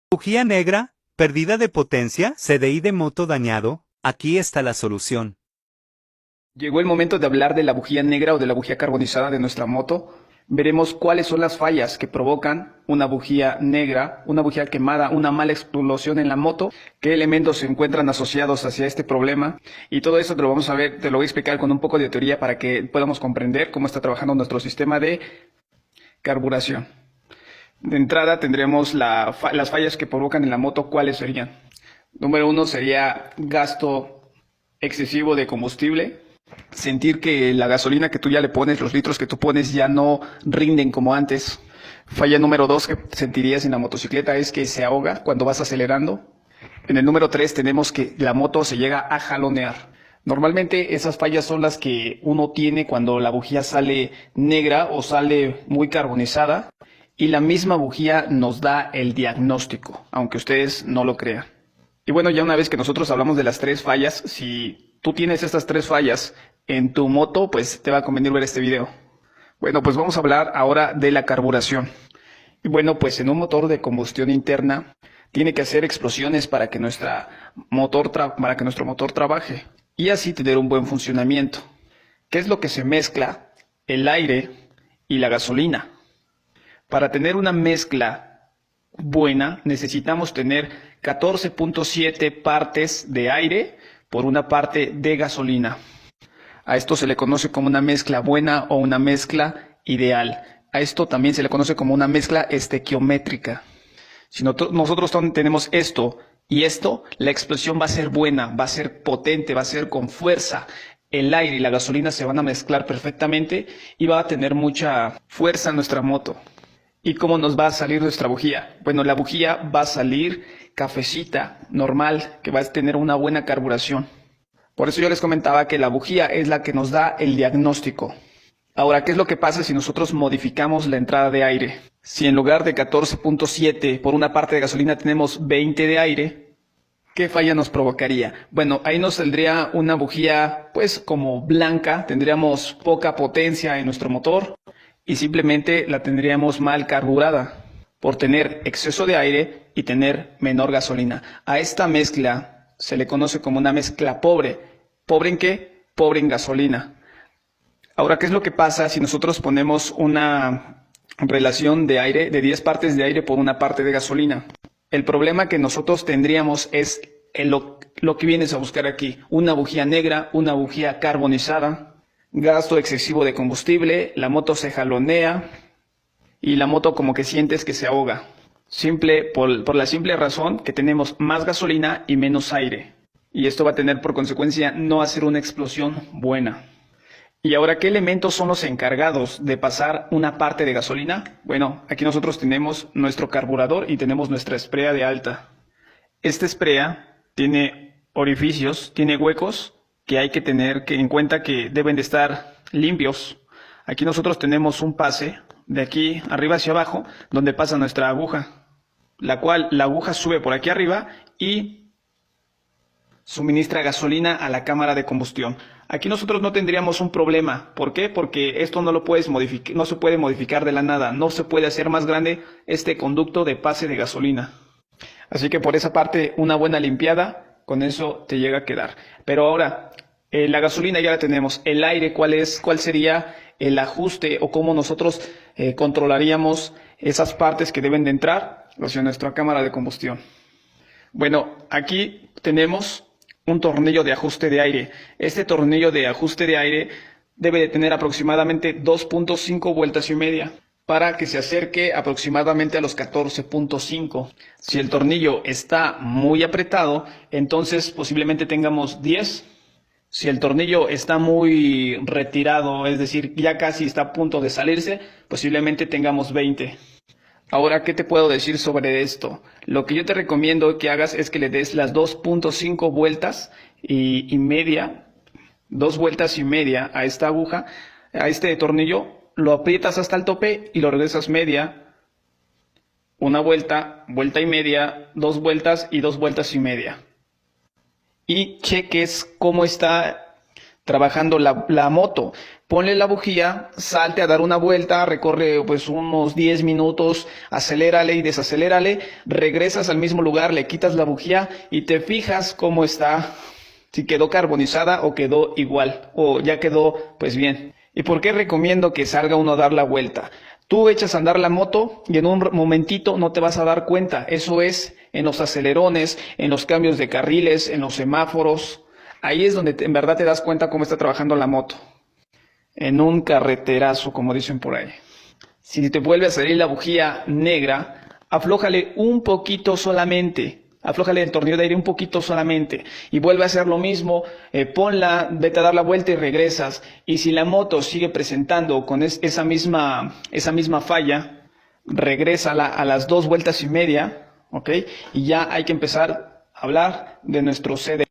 Bujía negra, pérdida de potencia, CDI de moto dañado, aquí está la solución. Llegó el momento de hablar de la bujía negra o de la bujía carbonizada de nuestra moto. Veremos cuáles son las fallas que provocan una bujía negra, una bujía quemada, una mala explosión en la moto, qué elementos se encuentran asociados hacia este problema, y todo eso te lo vamos a ver, te lo voy a explicar con un poco de teoría para que podamos comprender cómo está trabajando nuestro sistema de carburación. De entrada tendremos las fallas que provocan en la moto. ¿Cuáles serían? Número 1 sería gasto excesivo de combustible. Sentir que la gasolina que tú ya le pones, los litros que tú pones ya no rinden como antes. Falla número 2 que sentirías en la motocicleta es que se ahoga cuando vas acelerando. En el número 3 tenemos que la moto se llega a jalonear. Normalmente esas fallas son las que uno tiene cuando la bujía sale negra o sale muy carbonizada, y la misma bujía nos da el diagnóstico, aunque ustedes no lo crean. Y bueno, ya una vez que nosotros hablamos de las 3 fallas, si tú tienes estas 3 fallas en tu moto, pues te va a convenir ver este video. Bueno, pues vamos a hablar ahora de la carburación. Y bueno, pues en un motor de combustión interna tiene que hacer explosiones para que nuestro motor trabaje y así tener un buen funcionamiento. ¿Qué es lo que se mezcla? El aire y la gasolina. Para tener una mezcla buena necesitamos tener 14.7 partes de aire por una parte de gasolina. A esto se le conoce como una mezcla buena o una mezcla ideal. A esto también se le conoce como una mezcla estequiométrica. Si nosotros tenemos esto y esto, la explosión va a ser buena, va a ser potente, va a ser con fuerza. El aire y la gasolina se van a mezclar perfectamente y va a tener mucha fuerza nuestra moto. ¿Y cómo nos va a salir nuestra bujía? Bueno, la bujía va a salir cafecita, normal, que va a tener una buena carburación. Por eso yo les comentaba que la bujía es la que nos da el diagnóstico. Ahora, ¿qué es lo que pasa si nosotros modificamos la entrada de aire? Si en lugar de 14.7 por una parte de gasolina tenemos 20 de aire, ¿qué falla nos provocaría? Bueno, ahí nos saldría una bujía pues como blanca, tendríamos poca potencia en nuestro motor y simplemente la tendríamos mal carburada por tener exceso de aire y tener menor gasolina. A esta mezcla se le conoce como una mezcla pobre. ¿Pobre en qué? Pobre en gasolina. Ahora, ¿qué es lo que pasa si nosotros ponemos una relación de aire, de 10 partes de aire por una parte de gasolina? El problema que nosotros tendríamos es lo que vienes a buscar aquí. Una bujía negra, una bujía carbonizada, gasto excesivo de combustible, la moto se jalonea y la moto como que sientes que se ahoga. Por la simple razón que tenemos más gasolina y menos aire. Y esto va a tener por consecuencia no hacer una explosión buena. Y ahora, ¿qué elementos son los encargados de pasar una parte de gasolina? Bueno, aquí nosotros tenemos nuestro carburador y tenemos nuestra esprea de alta. Esta esprea tiene orificios, tiene huecos que hay que tener en cuenta que deben de estar limpios. Aquí nosotros tenemos un pase de aquí arriba hacia abajo donde pasa nuestra aguja, la cual la aguja sube por aquí arriba y suministra gasolina a la cámara de combustión. Aquí nosotros no tendríamos un problema. ¿Por qué? Porque esto no lo puedes modificar, no se puede modificar de la nada, no se puede hacer más grande este conducto de pase de gasolina. Así que por esa parte, una buena limpiada, con eso te llega a quedar. Pero ahora, la gasolina ya la tenemos. El aire, ¿cuál sería el ajuste o cómo nosotros controlaríamos esas partes que deben de entrar hacia nuestra cámara de combustión? Bueno, aquí tenemos un tornillo de ajuste de aire. Este tornillo de ajuste de aire debe de tener aproximadamente 2.5 vueltas y media para que se acerque aproximadamente a los 14.5. Si el tornillo está muy apretado, entonces posiblemente tengamos 10. Si el tornillo está muy retirado, es decir, ya casi está a punto de salirse, posiblemente tengamos 20. Ahora, ¿qué te puedo decir sobre esto? Lo que yo te recomiendo que hagas es que le des las 2.5 vueltas y media, 2 vueltas y media a esta aguja, a este tornillo, lo aprietas hasta el tope y lo regresas media, una vuelta, vuelta y media, 2 vueltas y 2 vueltas y media. Y cheques cómo está trabajando la moto. Ponle la bujía, salte a dar una vuelta, recorre pues unos 10 minutos, acelérale y desacelérale, regresas al mismo lugar, le quitas la bujía y te fijas cómo está, si quedó carbonizada o quedó igual, o ya quedó pues bien. ¿Y por qué recomiendo que salga uno a dar la vuelta? Tú echas a andar la moto y en un momentito no te vas a dar cuenta. Eso es en los acelerones, en los cambios de carriles, en los semáforos. Ahí es donde en verdad te das cuenta cómo está trabajando la moto. En un carreterazo, como dicen por ahí. Si te vuelve a salir la bujía negra, aflójale un poquito solamente. Aflójale el tornillo de aire un poquito solamente. Y vuelve a hacer lo mismo. Ponla, vete a dar la vuelta y regresas. Y si la moto sigue presentando con esa misma falla, regrésala a las 2 vueltas y media. ¿Ok? Y ya hay que empezar a hablar de nuestro CD.